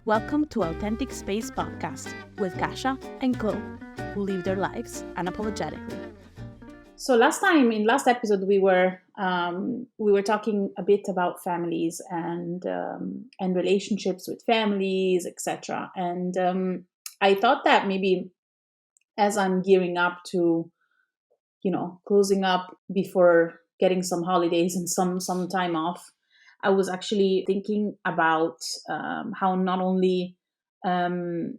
Welcome to Authentic Space Podcast with Kasha and Co, who live their lives unapologetically. So last episode, we were talking a bit about families and relationships with families, etc. And I thought that maybe as I'm gearing up to, closing up before getting some holidays and some time off, I was actually thinking about how not only um,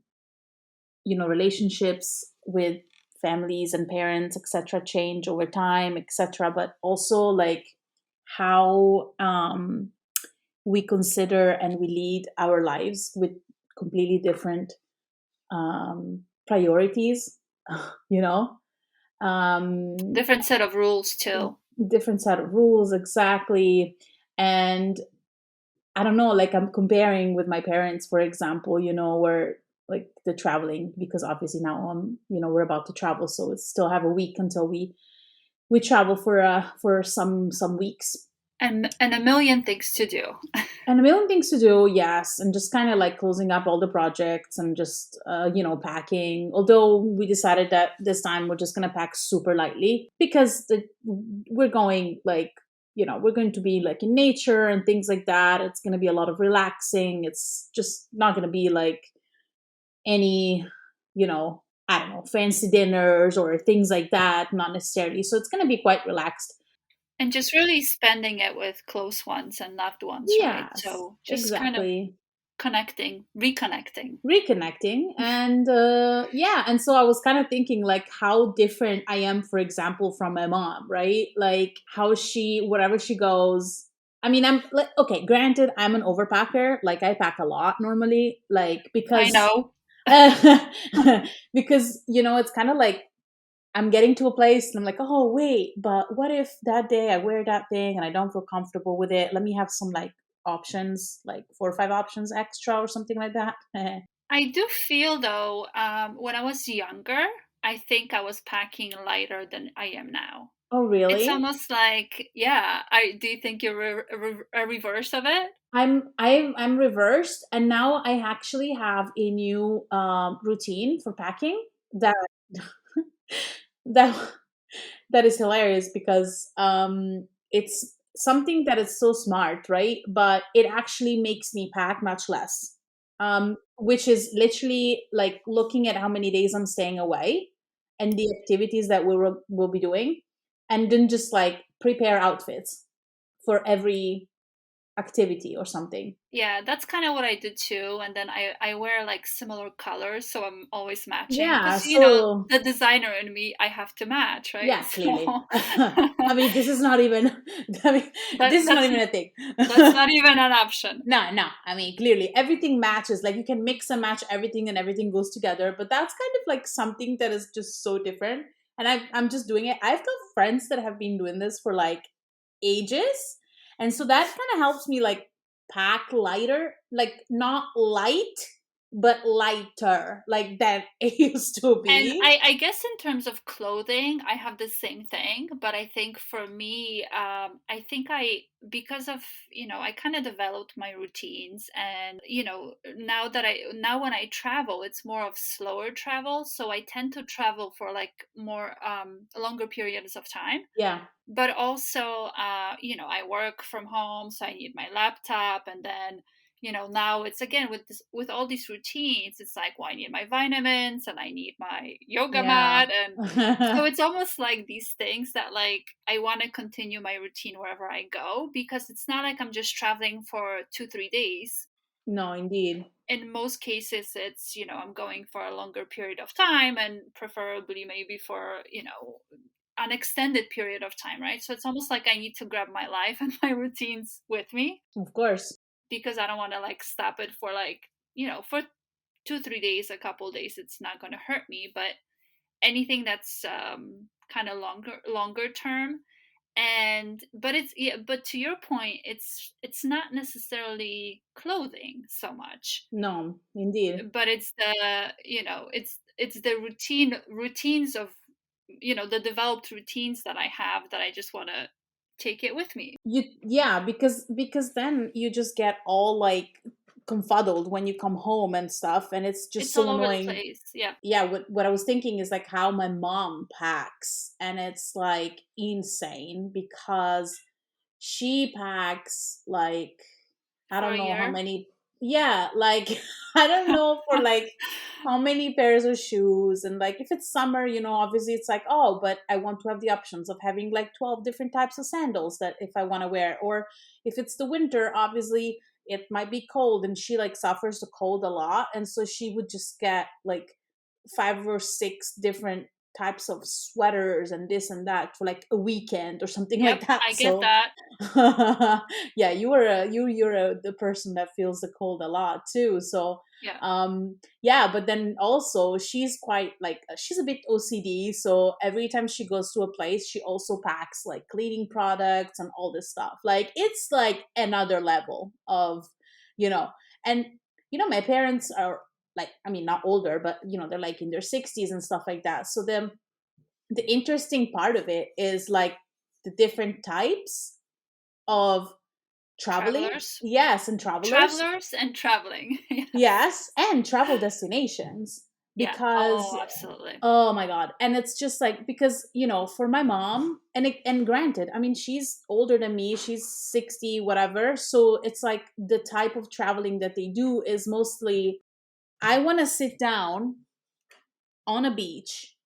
relationships with families and parents, etc., change over time, etc., but also like how we consider and we lead our lives with completely different priorities. you know um Different set of rules too. Different set of rules, exactly. And I don't know, like I'm comparing with my parents, for example, where like the traveling, because obviously now we're about to travel, so it's still have a week until we travel for some weeks. And a million things to do. And a million things to do, yes, and just kind of like closing up all the projects and just packing. Although we decided that this time we're just gonna pack super lightly because we're going like we're going to be like in nature and things like that. It's gonna be a lot of relaxing. It's just not gonna be like any I don't know, fancy dinners or things like that. Not necessarily. So it's gonna be quite relaxed. And just really spending it with close ones and loved ones, right? Yes, So just kind of exactly. reconnecting. Reconnecting. And yeah, and so I was kind of thinking like how different I am, for example, from my mom, right? Like how she, wherever she goes, I mean, I'm like, okay, granted, I'm an overpacker. Like I pack a lot normally, like I because know. because it's kind of like I'm getting to a place and I'm like, oh wait, but what if that day I wear that thing and I don't feel comfortable with it? Let me have some like options, like 4 or 5 options extra or something like that. I do feel though, when I was younger, I think I was packing lighter than I am now. Oh, It's really? almost like, yeah. I do you think you're a reverse of it? I'm reversed, and now I actually have a new routine for packing that that that is hilarious because it's something that is so smart, right? But it actually makes me pack much less. Which is literally like looking at how many days I'm staying away and the activities that we'll be doing, and then just like prepare outfits for every activity or something. Yeah, that's kind of what I did too. And then I wear like similar colors, so I'm always matching. Yeah, Because, so the designer in me, I have to match, right? yeah, So clearly. I mean, this is not even. I mean, that this is not that's even a thing. that's not even an option. No, no. I mean, clearly, everything matches. Like you can mix and match everything, and everything goes together. But that's kind of like something that is just so different. And I'm just doing it. I've got friends that have been doing this for like ages, and so that kind of helps me like pack lighter, like not light, but lighter, like than it used to And be. I guess in terms of clothing, I have the same thing. But I think for me, I think because of, I kind of developed my routines. And, now when I travel, it's more of slower travel. So I tend to travel for like more longer periods of time. Yeah, But also, I work from home, so I need my laptop. And then, now it's again with all these routines, it's like, well, I need my vitamins and I need my yoga yeah. mat. And so it's almost like these things that, like, I want to continue my routine wherever I go, because it's not like I'm just traveling for 2-3 days. No, indeed. In most cases, it's, I'm going for a longer period of time, and preferably maybe for, an extended period of time, right? So it's almost like I need to grab my life and my routines with me, Of course. because I don't want to like stop it for like, for 2-3 days, a couple days, it's not going to hurt me. But anything that's kind of longer term. And but it's, yeah, but to your point, it's not necessarily clothing so much, No, indeed. but it's the, it's the routines of, the developed routines that I have, that I just want to take it with me. Yeah, because then you just get all like confuddled when you come home and stuff, and it's just It's so all over the annoying. place. Yeah. Yeah, what I was thinking is like how my mom packs, and it's like insane because she packs like I For don't a know how year. many. Yeah, like I don't know for like how many pairs of shoes, and like if it's summer, obviously it's like, oh, but I want to have the options of having like 12 different types of sandals that if I want to wear, or if it's the winter, obviously it might be cold, and she like suffers the cold a lot, and so she would just get like 5 or 6 different types of sweaters and this and that for like a weekend or something Yep, like that. I get So that. yeah, you're the person that feels the cold a lot too. So Yeah. yeah, but then also she's quite like she's a bit OCD, so every time she goes to a place she also packs like cleaning products and all this stuff. Like it's like another level of you know and my parents are like, I mean, not older, but they're like in their 60s and stuff like that. So the interesting part of it is like the different types of traveling. Travelers. Yes, and travelers. Travelers and traveling. Yes. Yes, and travel destinations. Yeah. Because Oh, absolutely. oh my god, and it's just like because for my mom, and granted, I mean she's older than me, she's 60 whatever, so it's like the type of traveling that they do is mostly I want to sit down on a beach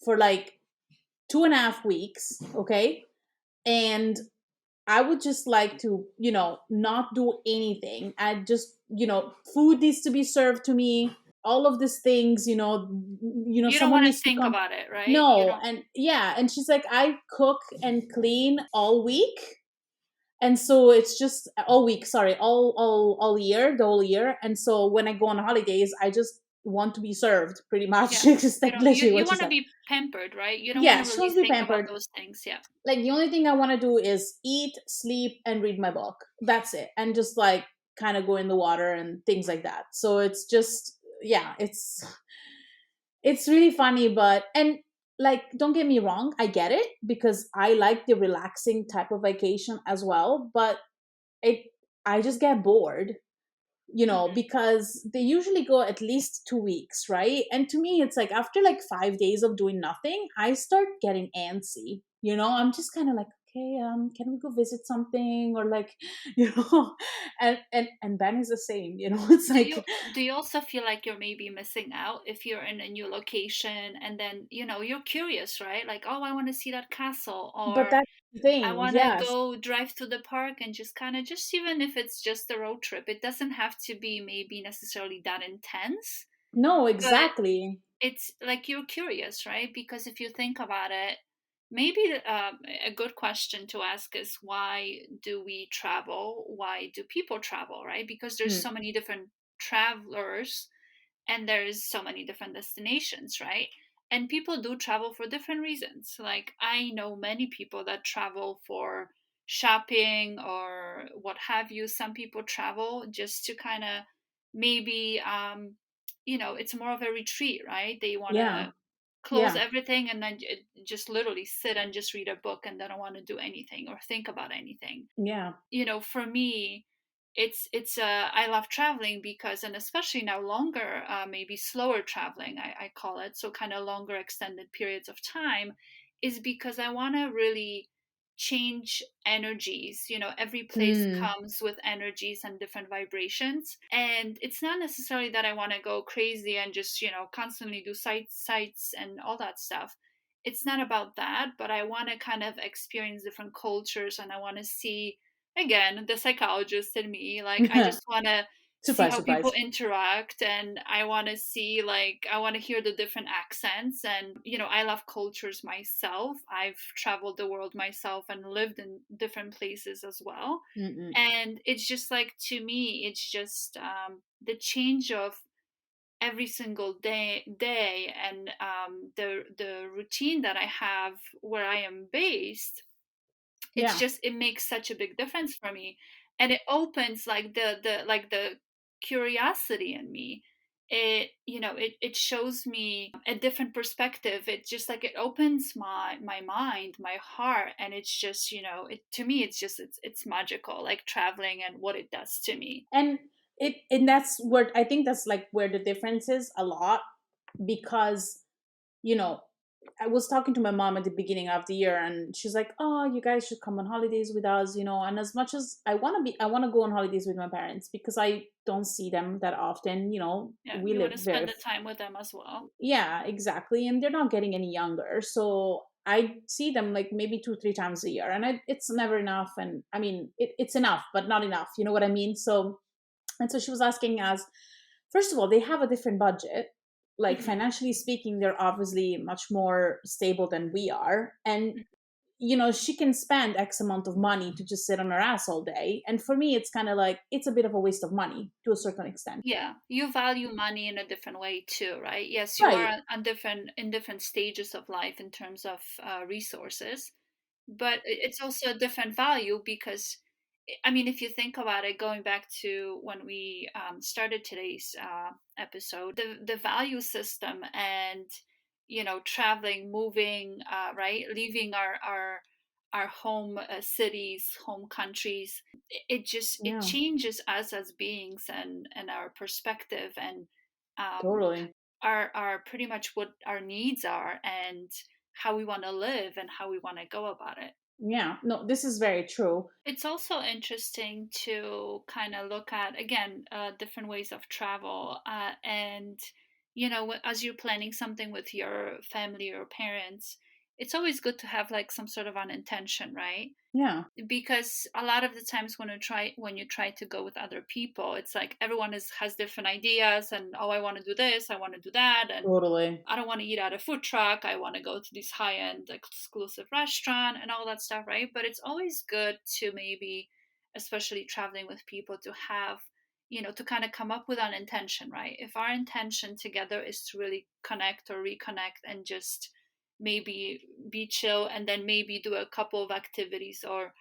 for like 2.5 weeks, okay, and I would just like to, not do anything. I just, food needs to be served to me. All of these things, You don't someone want to needs to think come. about it, right? You No, don't. and yeah, and she's like, I cook and clean all week, and so it's just all week. Sorry, all year, the whole year. And so when I go on holidays, I just want to be served, pretty much. Yeah. Just You like know, you literally you what you want to said. be pampered, right? You don't want Yeah, to she really wants to be think about pampered. those things. Yeah. Like the only thing I want to do is eat, sleep, and read my book. That's it, and just like kind of go in the water and things like that. So it's just yeah, it's really funny, but and like don't get me wrong, I get it because I like the relaxing type of vacation as well, but it I just get bored Hmm. because they usually go at least 2 weeks, right? And to me, it's like after like 5 days of doing nothing, I start getting antsy. I'm just kind of like, okay, can we go visit something or like, you know, and Ben is the same. It's Do you like, do you also feel like you're maybe missing out if you're in a new location and then you're curious, right? Like, oh, I want to see that castle, but or that's the I thing, want to yes, go drive to the park and just kind of just even if it's just a road trip, it doesn't have to be maybe necessarily that intense, no, but exactly, it's like you're curious, right? Because if you think about it, maybe a good question to ask is why do we travel? Why do people travel, right? Because there's Mm, so many different travelers and there's so many different destinations, right? And people do travel for different reasons. Like I know many people that travel for shopping or what have you. Some people travel just to kind of maybe it's more of a retreat, right? They want yeah, to close yeah, everything and then just literally sit and just read a book and they don't want to do anything or think about anything. yeah, For me, it's I love traveling because, and especially now longer, maybe slower traveling, I call it, so kind of longer extended periods of time, is because I want to really change energies. Every place mm, comes with energies and different vibrations, and it's not necessarily that I want to go crazy and just constantly do sites and all that stuff. It's not about that, but I want to kind of experience different cultures, and I want to see, again, the psychologist in me, like I just want to see surprise, how people surprise, interact, and I want to see, like, I want to hear the different accents, and I love cultures myself. I've traveled the world myself and lived in different places as well, Mm-mm. and it's just like, to me, it's just the change of every single day, and the routine that I have where I am based. It's Yeah. just, it makes such a big difference for me, and it opens like the curiosity in me. It shows me a different perspective. It just like, it opens my mind, my heart, and it's just, it to me, it's just, it's magical, like traveling and what it does to me. And it and that's where I think that's like where the difference is a lot, because you know, I was talking to my mom at the beginning of the year, and she's like, "Oh, you guys should come on holidays with us," you know. And as much as I want to go on holidays with my parents because I don't see them that often. You know, Yeah, we you want live to spend very, the time with them as well. yeah, exactly, and they're not getting any younger, so I see them like maybe 2 3 times a year, and it's never enough. And I mean, it's enough, but not enough. You know what I mean? So, and so she was asking us, first of all, they have a different budget. Like Hmm. financially speaking, they're obviously much more stable than we are. And, you know, she can spend X amount of money to just sit on her ass all day. And for me, it's kind of like, it's a bit of a waste of money to a certain extent. Yeah, you value money in a different way too, right? Yes, you are Right. on different in different stages of life in terms of resources, but it's also a different value because, I mean, if you think about it, going back to when we started today's episode, the value system and traveling, moving, right, leaving our home cities, home countries, it Yeah, changes us as beings and our perspective and um, totally. our pretty much what our needs are and how we want to live and how we want to go about it. Yeah. No, this is very true. It's also interesting to kind of look at again different ways of travel and as you're planning something with your family or parents, it's always good to have like some sort of an intention, right? Yeah, Because a lot of the times when you try to go with other people, it's like everyone has different ideas and, oh, I want to do this, I want to do that, and totally. I don't want to eat at a food truck, I want to go to this high end exclusive restaurant and all that stuff, right? But it's always good to maybe, especially traveling with people, to have to kind of come up with an intention, right? If our intention together is to really connect or reconnect and just maybe be chill and then maybe do a couple of activities or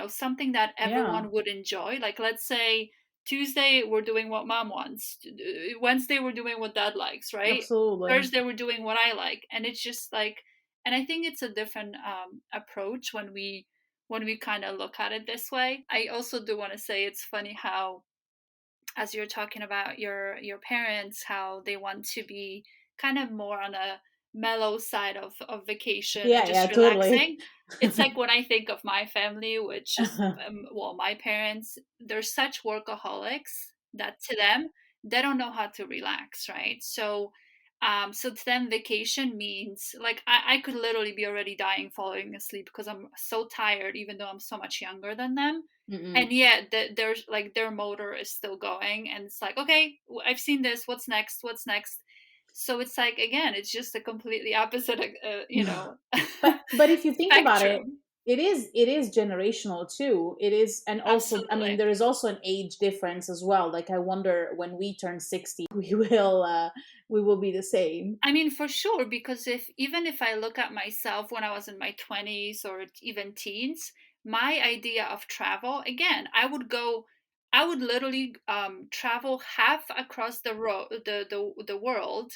something that Yeah, everyone would enjoy. Like, let's say Tuesday we're doing what mom wants, Wednesday we're doing what dad likes, right? absolutely. Thursday we're doing what I like, and it's just like, and I think it's a different approach when we kind of look at it this way. I also do want to say it's funny how, as you're talking about your parents, how they want to be kind of more on a mellow side of vacation and Yeah, yeah, just totally. relaxing. It's like when I think of my family, which is well, my parents, they're such workaholics that to them they don't know how to relax, right? So so to them vacation means like I could literally be already dying falling asleep because I'm so tired even though I'm so much younger than them, Mm-mm. and yet there's like their motor is still going and it's like, okay, I've seen this, what's next, what's next. So it's like, again, it's just a completely opposite But if you think about it, spectrum. it is generational too. It is, and also, I mean, Absolutely. there is also an age difference as well. Like I wonder when we turn 60, we will be the same. I mean, for sure, because if even if I look at myself when I was in my 20s or even teens, my idea of travel, again, I would literally travel half across the world,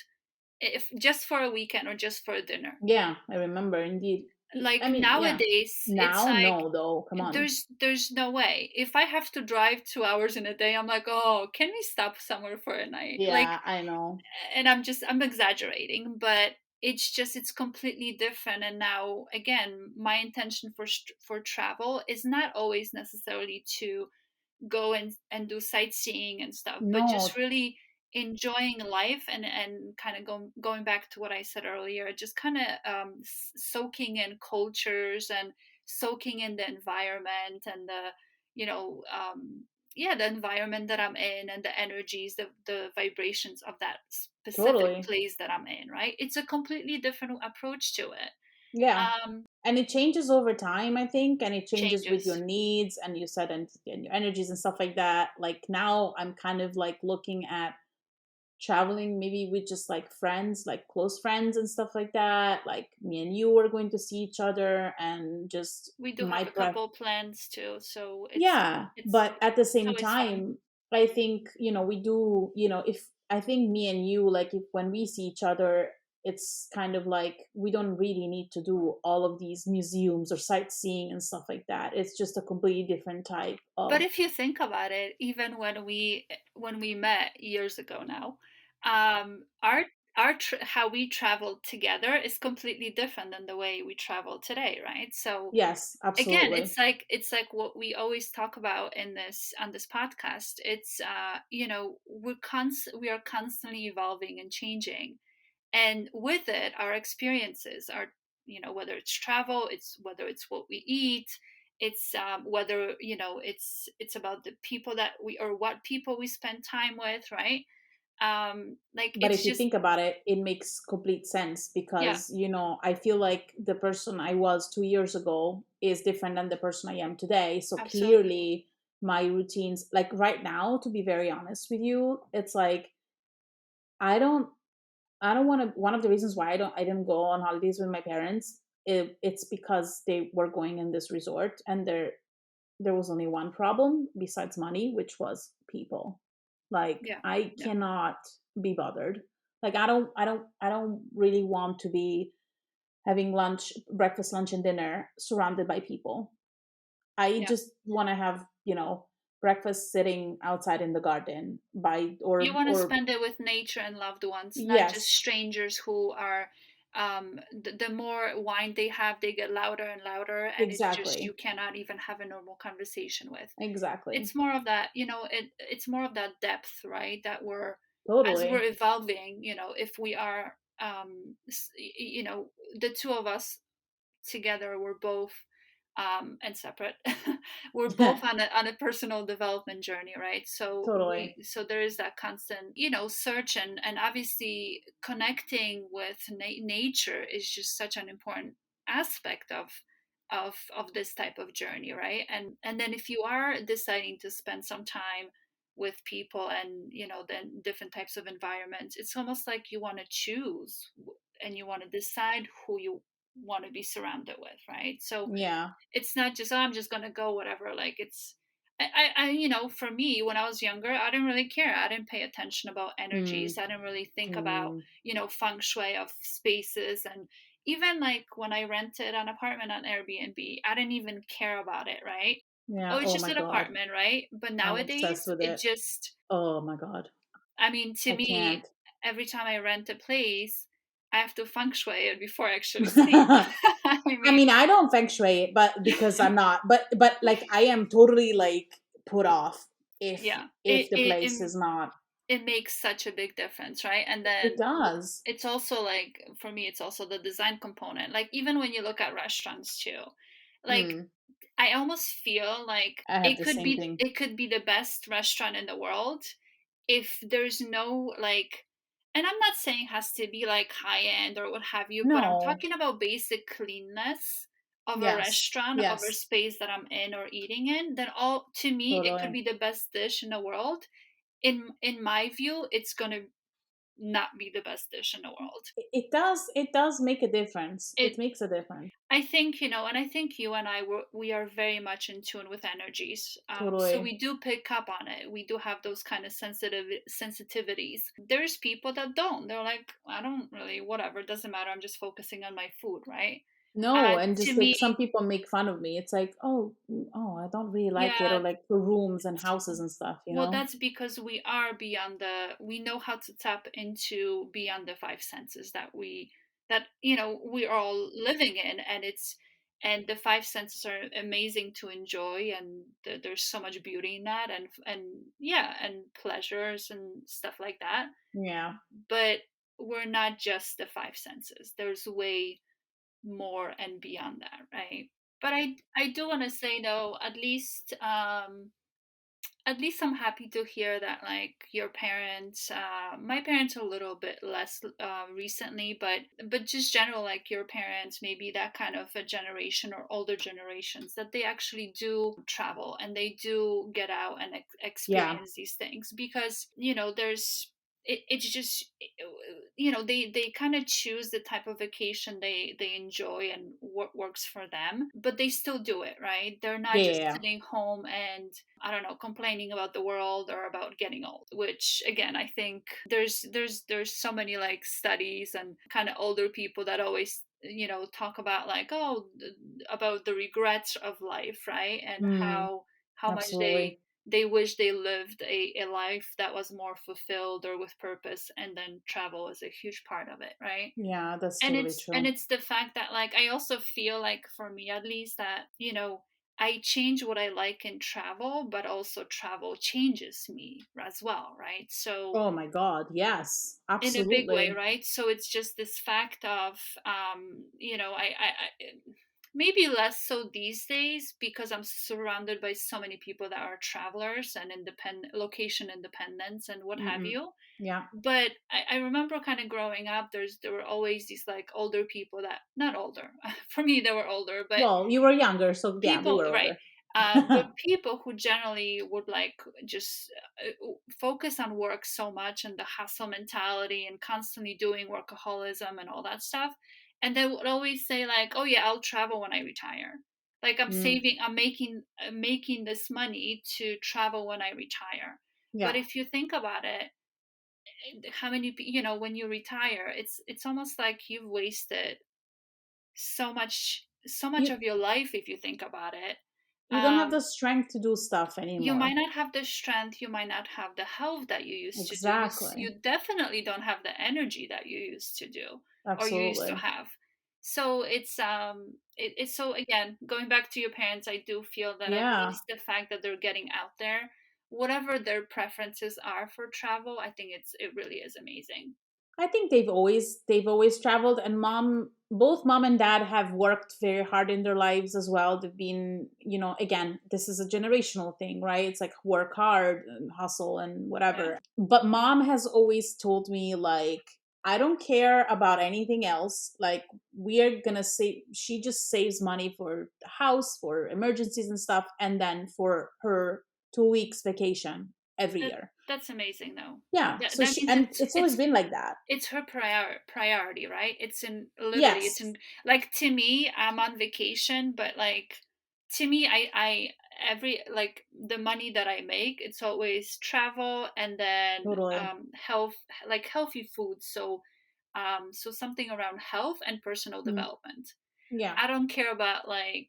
if just for a weekend or just for a dinner. Yeah, I remember indeed. I Like mean, yeah. nowadays, it's Now, like no, though. Come on. there's no way. If I have to drive 2 hours in a day, I'm like, oh, can we stop somewhere for a night? Like, Yeah, I know. and I'm exaggerating, but it's completely different. And now again, my intention for travel is not always necessarily to go and do sightseeing and stuff, but just No, really enjoying life and kind of going back to what I said earlier, just kind of soaking in cultures and soaking in the environment and the you know yeah, the environment that I'm in and the energies, the vibrations of that specific totally. place that I'm in, right? It's a completely different approach to it. Yeah. um And it changes over time, I think, and it changes with your Changes. needs and you said and your energies and stuff like that. Like now I'm kind of like looking at traveling maybe with just like friends, like close friends and stuff like that. Like me and you are going to see each other and just We do have my a prep. couple plans too, so Yeah, it's but at the it's same always fun. time, I think, we do, if I think me and you, like if when we see each other, it's kind of like we don't really need to do all of these museums or sightseeing and stuff like that. It's just a completely different type But of. if you think about it, even when we met years ago now, how we traveled together is completely different than the way we travel today, right? So Yes, again, absolutely. it's like what we always talk about in this on this podcast. It's we are constantly evolving and changing, and with it our experiences are, whether it's travel, it's whether it's what we eat, it's whether it's about the people that we or what people we spend time with, right? Like But it's if you just think about it, it makes complete sense yeah, because, I feel like the person I was 2 years ago is different than the person I am today. So absolutely. clearly, my routines, like right now, to be very honest with you, it's like I don't, I don't want to. One of the reasons why I didn't go on holidays with my parents, it's because they were going in this resort, and there was only one problem besides money, which was people. Like Yeah, I yeah, cannot be bothered. Like I don't really want to be having lunch, breakfast, lunch, and dinner surrounded by people. I yeah. just want to have, breakfast sitting outside in the garden by You or want to or spend it with nature and loved ones, not just yes, strangers who are the more wine they have, they get louder and louder, and it's just you exactly. cannot even have a normal conversation with. Exactly. It's more of that, it's more of that depth, right? That we're as we're Totally. evolving, if we are the two of us together, we're both and separate we're both on a personal development journey, right? Totally. So there is that constant, search, and obviously connecting with nature is just such an important aspect of this type of journey, right? And then if you are deciding to spend some time with people and then different types of environments, it's almost like you want to choose and you want to decide who you want to be surrounded with, right? So Yeah. it's not just, oh, I'm just gonna go whatever. Like it's for me, when I was younger, I didn't really care. I didn't pay attention about energies. Mm, I didn't really think about mm, feng shui of spaces. And even like when I rented an apartment on Airbnb, I didn't even care about it, right? Oh, yeah. it's Oh just my an god. apartment, right? But I'm obsessed nowadays with it it. just, Oh my god. I mean, to I me, can't. every time I rent a place, I have to feng shui it before I actually sleep. I I mean, mean, I don't feng shui it, but because I'm not, but like I am totally like put off if yeah, if the place is not. it makes such a big difference, right? And It then does. it's also like, for me, it's also the design component. Like even when you look at restaurants too, like Mm, I almost feel like I have the same thing. it could be the best restaurant in the world if there's no like, and I'm not saying it has to be like high end or what have you, but I'm No. talking about basic cleanness of a Yes. restaurant, of a Yes. space that I'm in or eating in. Then all, to me, it could Totally. be the best dish in the world. In my view, it's gonna not be the best dish in the world. It does. It does make a difference. It It makes a difference. I think, and I think you and we are very much in tune with energies. So Totally. we do pick up on it. We do have those kind of sensitivities. There's people that don't. They're like, I don't really, whatever, it doesn't matter. I'm just focusing on my food, right? No, and To just like me, some people make fun of me. It's like, oh, I don't really like it, or yeah. like for rooms and houses and stuff, you Well, know? that's because we are beyond we know how to tap into beyond the five senses that we are all living in, and the five senses are amazing to enjoy, and there's so much beauty in that, and yeah, and pleasures and stuff like that. Yeah. But we're not just the five senses. There's way more and beyond that, right? But I do want to say though, at least I'm happy to hear that like your parents, my parents a little bit less recently, but just general, like your parents, maybe that kind of a generation or older generations, that they actually do travel and they do get out and Yeah. experience these things, because there's it's just, they kind of choose the type of vacation they enjoy and what works for them, but they still do it, right? They're Yeah, not yeah, just yeah. sitting home and, I don't know, complaining about the world or about getting old, which again, I think there's so many like studies and kind of older people that always, talk about like, oh, about the regrets of life, right? And Mm, how much absolutely. they wish they lived a life that was more fulfilled or with purpose, and then travel is a huge part of it, right? Yeah, that's and totally it's and true. it's the fact that, like, I also feel like, for me at least, that, I change what I like in travel, but also travel changes me as well, right? So Oh my God, yes, in a big way, absolutely. right? So it's just this fact of, I maybe less so these days because I'm surrounded by so many people that are travelers and independent, location independence, and what have Mm-mm. you. Yeah. But I remember kind of growing up, there were always these like older people that, not older, for me they were older, but Well, you were younger, so yeah, they people, were right? older. But people who generally would like just focus on work so much, and the hustle mentality, and constantly doing workaholism and all that stuff, and they would always say like, oh yeah, I'll travel when I retire. Like, I'm Mm, saving, I'm making this money to travel when I retire. But yeah. if you think about it, how many when you retire, it's almost like you've wasted so much You of your life, if you think about it. you don't have the um strength to do stuff you might anymore. not have the strength, you might not have the health that you used to do, Exactly. you definitely don't have the energy that you used to do, or you used to Absolutely. have. So it's so, again, going back to your parents, I do feel that at Yeah. least the fact that they're getting out there, whatever their preferences are for travel, I think it really is amazing. I think they've always traveled, and both mom and dad have worked very hard in their lives as well. They've been, again, this is a generational thing, right? It's like work hard and hustle and Yeah. whatever. But mom has always told me, like, I don't care about anything else. Like, we are gonna save. She just saves money for the house, for emergencies and stuff, and then for her 2 weeks vacation every That year. that's amazing, though. Yeah. That So that she, means and it's it's always it's been like that. it's her priority, right? It's in, literally, it's Yes, in, like, to me, I'm on vacation, but like, to me, I every, like, the money that I make, it's always travel, and then totally. health, like healthy food. So so something around health and personal Mm, development. yeah. I don't care about, like,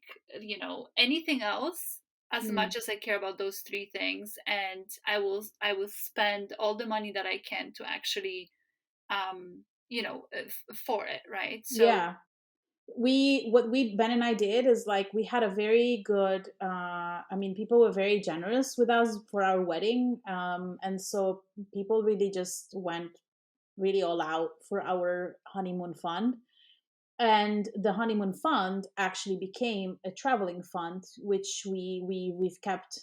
anything else as Mm, much as I care about those three things, and I will spend all the money that I can to actually, for it, right? So yeah. What we Ben and I did is, like, we had a very good. I mean, people were very generous with us for our wedding, and so people really just went really all out for our honeymoon fund. And the honeymoon fund actually became a traveling fund, which we've kept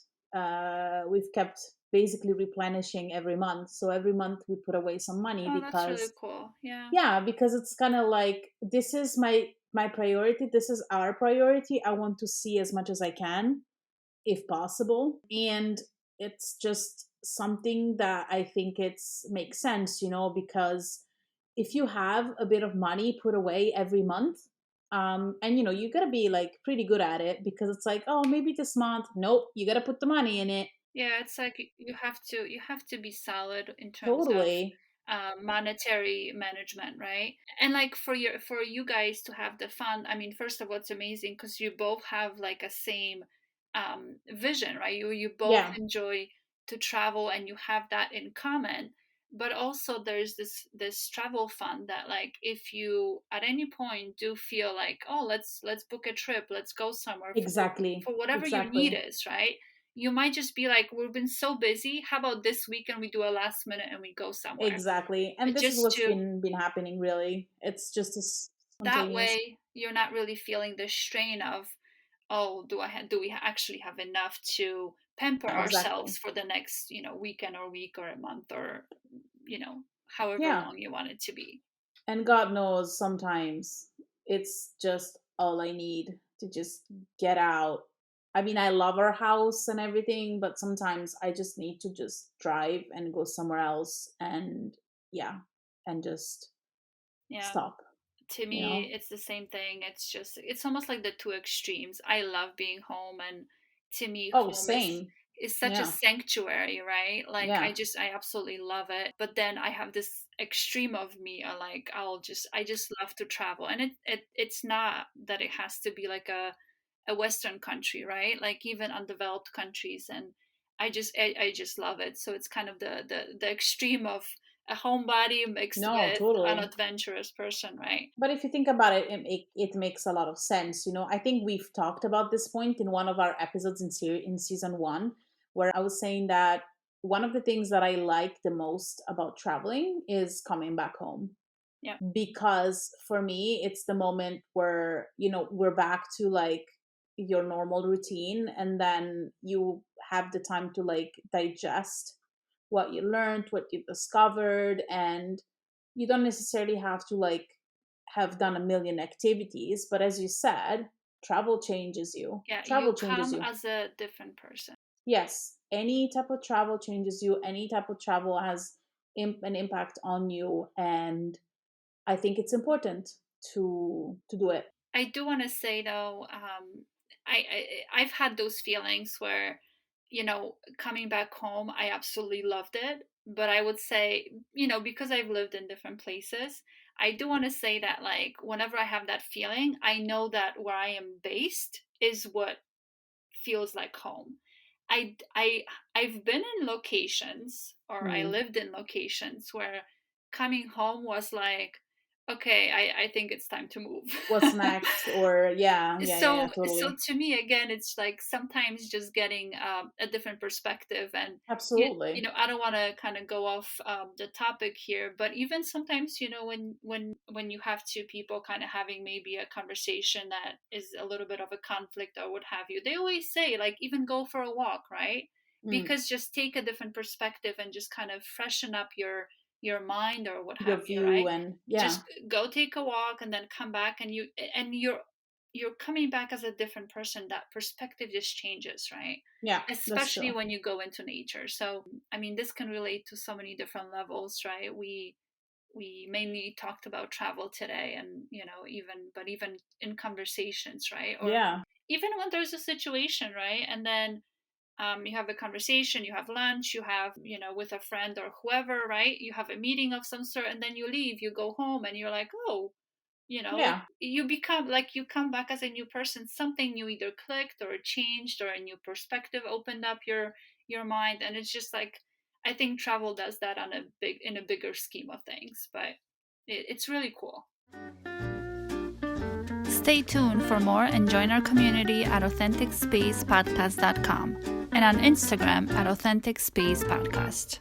basically replenishing every month. So every month we put away some money, oh, that's really because cool. Yeah. yeah, because it's kind of like, this is my priority, this is our priority. I want to see as much as I can, if possible. And it's just something that I think it's makes sense, because if you have a bit of money put away every month, and you gotta be like pretty good at it, because it's like, oh, maybe this month, nope, you gotta put the money in it. Yeah, it's like you have to be solid in terms of Totally. monetary management, right? And like, for you guys to have the fun, I mean, first of all, it's amazing because you both have like a same vision, right? You both Yeah, enjoy to travel, and you have that in common. But also, there's this travel fund that, like, if you at any point do feel like, oh, let's book a trip, let's go somewhere exactly, for whatever your need exactly, is, right? You might just be like, we've been so busy, how about this weekend we do a last minute and we go somewhere, exactly. And this is just what's to, been happening, really. It's just as that spontaneous. way you're not really feeling the strain of, oh, do we actually have enough to pamper Exactly. ourselves for the next, weekend or week or a month, or however Yeah. long you want it to be. And God knows, sometimes it's just all I need to just get out. I mean, I love our house and everything, but sometimes I just need to just drive and go somewhere else and yeah, and just Yeah. stop, To you me, know? it's the same thing. It's just, it's almost like the two extremes. I love being home, and to me, Oh, home same. is such a Yeah. sanctuary, right? Like Yeah. I absolutely love it. But then I have this extreme of me, like I just love to travel. And it's not that it has to be like a Western country, right? Like even undeveloped countries, and I just love it. So it's kind of the extreme of a homebody mixed No, with an totally. adventurous person, right? But if you think about it, it makes a lot of sense. I think we've talked about this point in one of our episodes in season one, where I was saying that one of the things that I like the most about traveling is coming back home. Yeah. Because for me, it's the moment where, we're back to like your normal routine, and then you have the time to like digest what you learned, what you discovered, and you don't necessarily have to like have done a million activities, but as you said, travel changes you. Yeah, you Travel changes come you. as a different person. Yes, any type of travel changes you. Any type of travel has an impact on you, and I think it's important to do it. I do want to say though, I've had those feelings where, coming back home, I absolutely loved it. But I would say, because I've lived in different places, I do want to say that like whenever I have that feeling, I know that where I am based is what feels like home. I I've been in locations, or I Hmm. lived in locations where coming home was like, okay, I think it's time to move. What's next? Or yeah, yeah, yeah, yeah, So totally. to me, again, it's like sometimes just getting a different perspective. And Absolutely. I don't want to kind of go off the topic here, but even sometimes, when you have two people kind of having maybe a conversation that is a little bit of a conflict or what have you, they always say like even go for a walk, right? Mm. Because just take a different perspective and just kind of freshen up your mind or what Your have you, view, right? and Just yeah, go take a walk and then come back, and you're coming back as a different person. That perspective just changes, right? yeah, that's Especially true. when you go into nature. So I mean, this can relate to so many different levels, right? We mainly talked about travel today, and even in conversations, right? Or Yeah, even when there's a situation, right? And then you have a conversation, you have lunch, you have, with a friend or whoever, right? You have a meeting of some sort, and then you leave, you go home, and you're like, oh, yeah, you become like, you come back as a new person. Something new either clicked or changed, or a new perspective opened up your mind. And it's just like, I think travel does that in a bigger scheme of things, but it's really cool. Stay tuned for more and join our community at AuthenticSpacePodcast.com and on Instagram at AuthenticSpacePodcast.